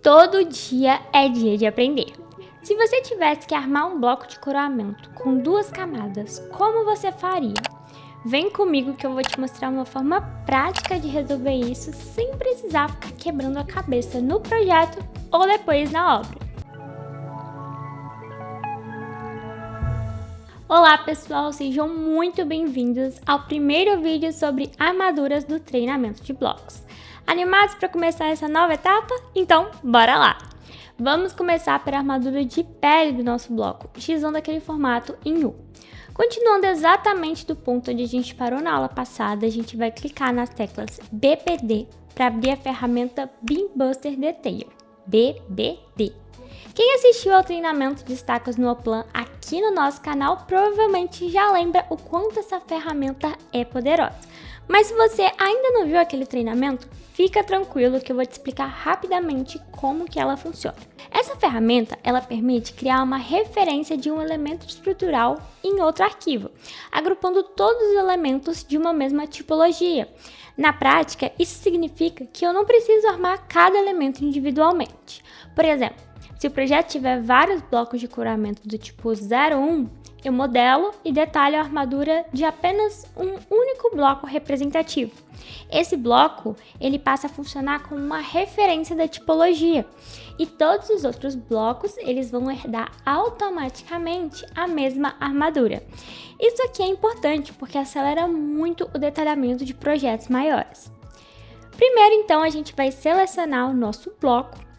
Todo dia é dia de aprender. Se você tivesse que armar um bloco de coroamento com 2 camadas, como você faria? Vem comigo que eu vou te mostrar uma forma prática de resolver isso sem precisar ficar quebrando a cabeça no projeto ou depois na obra. Olá pessoal, sejam muito bem-vindos ao primeiro vídeo sobre armaduras do treinamento de blocos. Animados para começar essa nova etapa? Então, bora lá! Vamos começar pela armadura de pele do nosso bloco, utilizando aquele formato em U. Continuando exatamente do ponto onde a gente parou na aula passada, a gente vai clicar nas teclas BPD para abrir a ferramenta Beam Buster Detail, BBD. Quem assistiu ao treinamento de estacas no Oplan aqui no nosso canal provavelmente já lembra o quanto essa ferramenta é poderosa. Mas se você ainda não viu aquele treinamento, fica tranquilo que eu vou te explicar rapidamente como que ela funciona. Essa ferramenta, ela permite criar uma referência de um elemento estrutural em outro arquivo, agrupando todos os elementos de uma mesma tipologia. Na prática, isso significa que eu não preciso armar cada elemento individualmente. Por exemplo, se o projeto tiver vários blocos de coroamento do tipo 01, eu modelo e detalho a armadura de apenas um único bloco representativo. Esse bloco, ele passa a funcionar como uma referência da tipologia e todos os outros blocos, eles vão herdar automaticamente a mesma armadura. Isso aqui é importante porque acelera muito o detalhamento de projetos maiores. Primeiro, então, a gente vai selecionar o nosso bloco.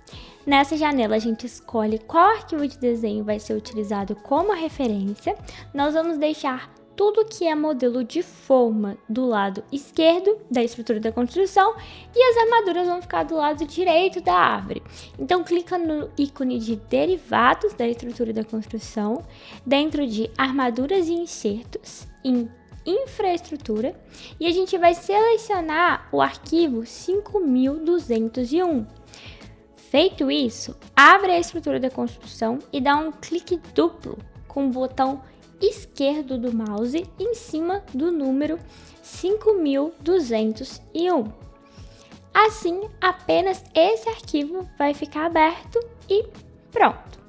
Nessa janela, a gente escolhe qual arquivo de desenho vai ser utilizado como referência. Nós vamos deixar tudo que é modelo de forma do lado esquerdo da estrutura da construção e as armaduras vão ficar do lado direito da árvore. Então, clica no ícone de derivados da estrutura da construção, dentro de armaduras e enxertos, em infraestrutura, e a gente vai selecionar o arquivo 5201. Feito isso, abre a estrutura da construção e dá um clique duplo com o botão esquerdo do mouse em cima do número 5201. Assim, apenas esse arquivo vai ficar aberto e pronto.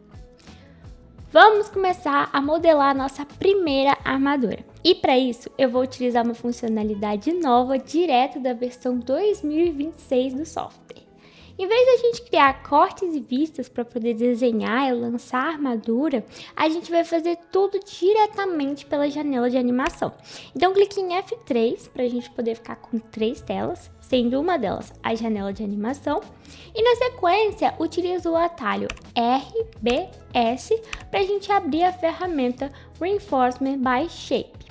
Vamos começar a modelar a nossa primeira armadura. E para isso, eu vou utilizar uma funcionalidade nova direto da versão 2026 do software. Em vez de a gente criar cortes e vistas para poder desenhar e lançar a armadura, a gente vai fazer tudo diretamente pela janela de animação. Então, clique em F3 para a gente poder ficar com 3 telas, sendo uma delas a janela de animação. E na sequência, utilize o atalho RBS para a gente abrir a ferramenta Reinforcement by Shape.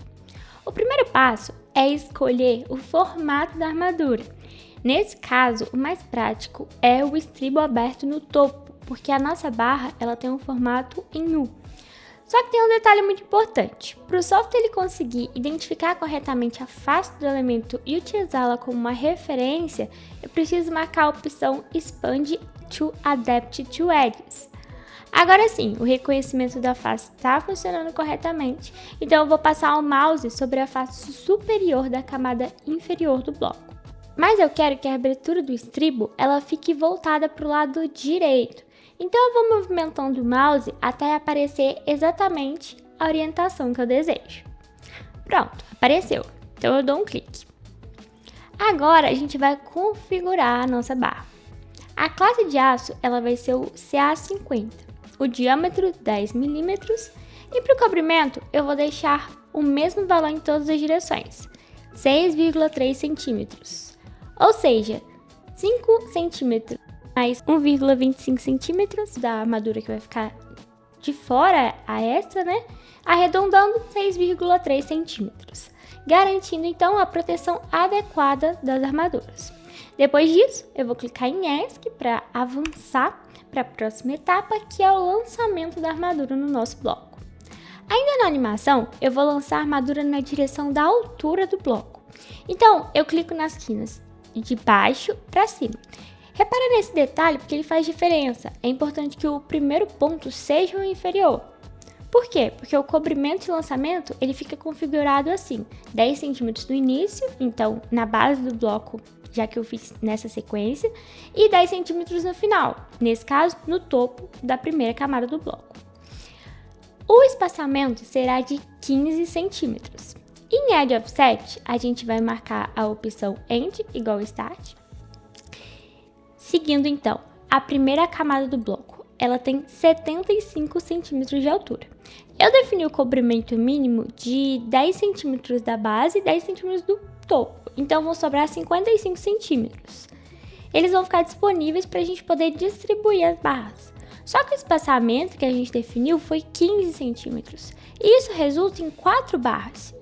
O primeiro passo é escolher o formato da armadura. Nesse caso, o mais prático é o estribo aberto no topo, porque a nossa barra ela tem um formato em U. Só que tem um detalhe muito importante. Para o software ele conseguir identificar corretamente a face do elemento e utilizá-la como uma referência, eu preciso marcar a opção Expand to Adapt to Edges. Agora sim, o reconhecimento da face está funcionando corretamente, então eu vou passar o mouse sobre a face superior da camada inferior do bloco. Mas eu quero que a abertura do estribo ela fique voltada para o lado direito. Então eu vou movimentando o mouse até aparecer exatamente a orientação que eu desejo. Pronto, apareceu. Então eu dou um clique. Agora a gente vai configurar a nossa barra. A classe de aço ela vai ser o CA50, o diâmetro 10 mm e para o comprimento eu vou deixar o mesmo valor em todas as direções, 6,3 centímetros. Ou seja, 5 centímetros mais 1,25 centímetros da armadura que vai ficar de fora a extra, né? Arredondando 6,3 centímetros, garantindo então a proteção adequada das armaduras. Depois disso, eu vou clicar em ESC para avançar para a próxima etapa, que é o lançamento da armadura no nosso bloco. Ainda na animação, eu vou lançar a armadura na direção da altura do bloco. Então, eu clico nas quinas de baixo para cima. Repara nesse detalhe porque ele faz diferença. É importante que o primeiro ponto seja o inferior. Por quê? Porque o cobrimento de lançamento ele fica configurado assim: 10 centímetros no início, então na base do bloco já que eu fiz nessa sequência, e 10 centímetros no final, nesse caso, no topo da primeira camada do bloco. O espaçamento será de 15 centímetros. Em Edge Offset, a gente vai marcar a opção End igual Start. Seguindo, então, a primeira camada do bloco, ela tem 75 centímetros de altura. Eu defini o comprimento mínimo de 10 centímetros da base e 10 centímetros do topo, então vão sobrar 55 centímetros. Eles vão ficar disponíveis para a gente poder distribuir as barras. Só que o espaçamento que a gente definiu foi 15 centímetros, e isso resulta em 4 barras.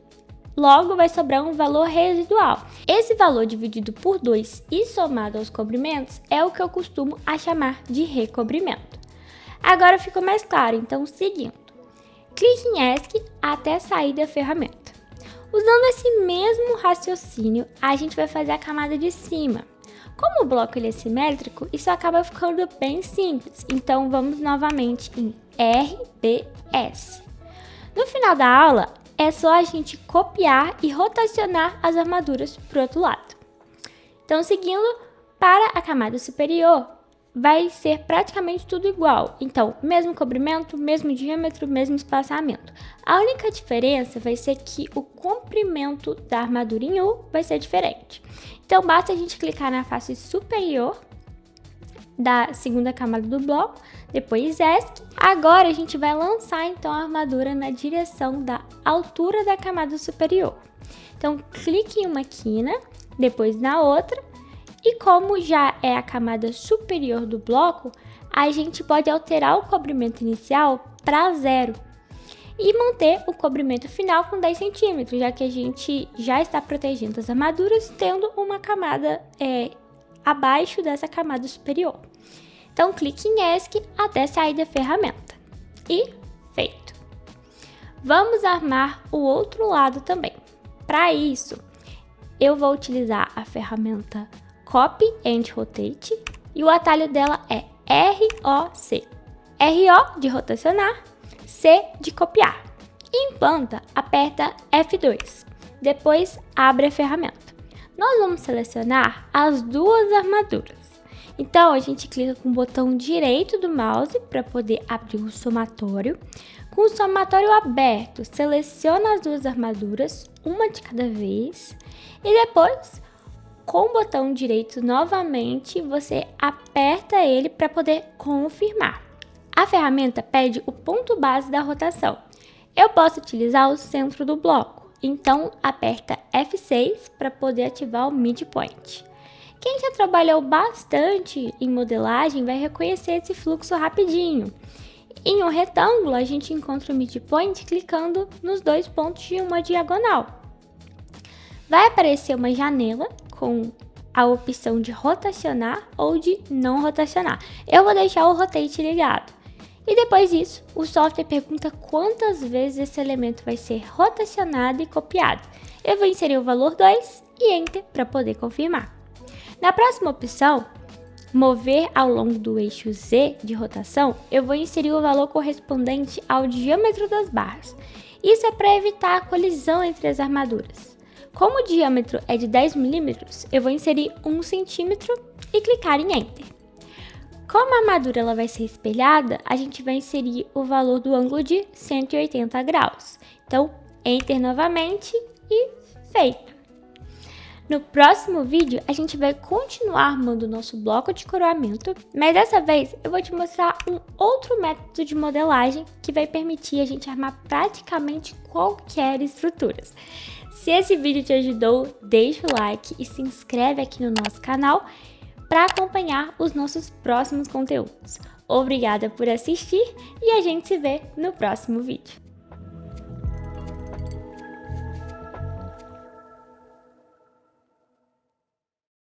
Logo, vai sobrar um valor residual. Esse valor dividido por 2 e somado aos cobrimentos é o que eu costumo a chamar de recobrimento. Agora ficou mais claro, então seguindo. Clique em ESC até sair da ferramenta. Usando esse mesmo raciocínio, a gente vai fazer a camada de cima. Como o bloco ele é simétrico, isso acaba ficando bem simples. Então vamos novamente em RBS. No final da aula, é só a gente copiar e rotacionar as armaduras para o outro lado. Então, seguindo para a camada superior, vai ser praticamente tudo igual. Então, mesmo comprimento, mesmo diâmetro, mesmo espaçamento. A única diferença vai ser que o comprimento da armadura em U vai ser diferente. Então, basta a gente clicar na face superior da segunda camada do bloco, depois ESC. Agora a gente vai lançar então a armadura na direção da altura da camada superior. Então clique em uma quina, depois na outra, e como já é a camada superior do bloco, a gente pode alterar o comprimento inicial para 0 e manter o comprimento final com 10 centímetros, já que a gente já está protegendo as armaduras tendo uma camada abaixo dessa camada superior. Então, clique em ESC até sair da ferramenta. E feito! Vamos armar o outro lado também. Para isso, eu vou utilizar a ferramenta Copy and Rotate e o atalho dela é ROC. RO de rotacionar, C de copiar. Em planta, aperta F2. Depois, abre a ferramenta. Nós vamos selecionar as duas armaduras. Então, a gente clica com o botão direito do mouse para poder abrir o somatório. Com o somatório aberto, seleciona as duas armaduras, uma de cada vez. E depois, com o botão direito novamente, você aperta ele para poder confirmar. A ferramenta pede o ponto base da rotação. Eu posso utilizar o centro do bloco, então aperta F6 para poder ativar o midpoint. Quem já trabalhou bastante em modelagem vai reconhecer esse fluxo rapidinho. Em um retângulo, a gente encontra o midpoint clicando nos 2 pontos de uma diagonal. Vai aparecer uma janela com a opção de rotacionar ou de não rotacionar. Eu vou deixar o rotate ligado. E depois disso, o software pergunta quantas vezes esse elemento vai ser rotacionado e copiado. Eu vou inserir o valor 2 e Enter para poder confirmar. Na próxima opção, mover ao longo do eixo Z de rotação, eu vou inserir o valor correspondente ao diâmetro das barras. Isso é para evitar a colisão entre as armaduras. Como o diâmetro é de 10 mm, eu vou inserir 1 cm e clicar em Enter. Como a armadura ela vai ser espelhada, a gente vai inserir o valor do ângulo de 180 graus. Então, Enter novamente e feito! No próximo vídeo, a gente vai continuar armando o nosso bloco de coroamento, mas dessa vez eu vou te mostrar um outro método de modelagem que vai permitir a gente armar praticamente qualquer estrutura. Se esse vídeo te ajudou, deixa o like e se inscreve aqui no nosso canal para acompanhar os nossos próximos conteúdos. Obrigada por assistir e a gente se vê no próximo vídeo.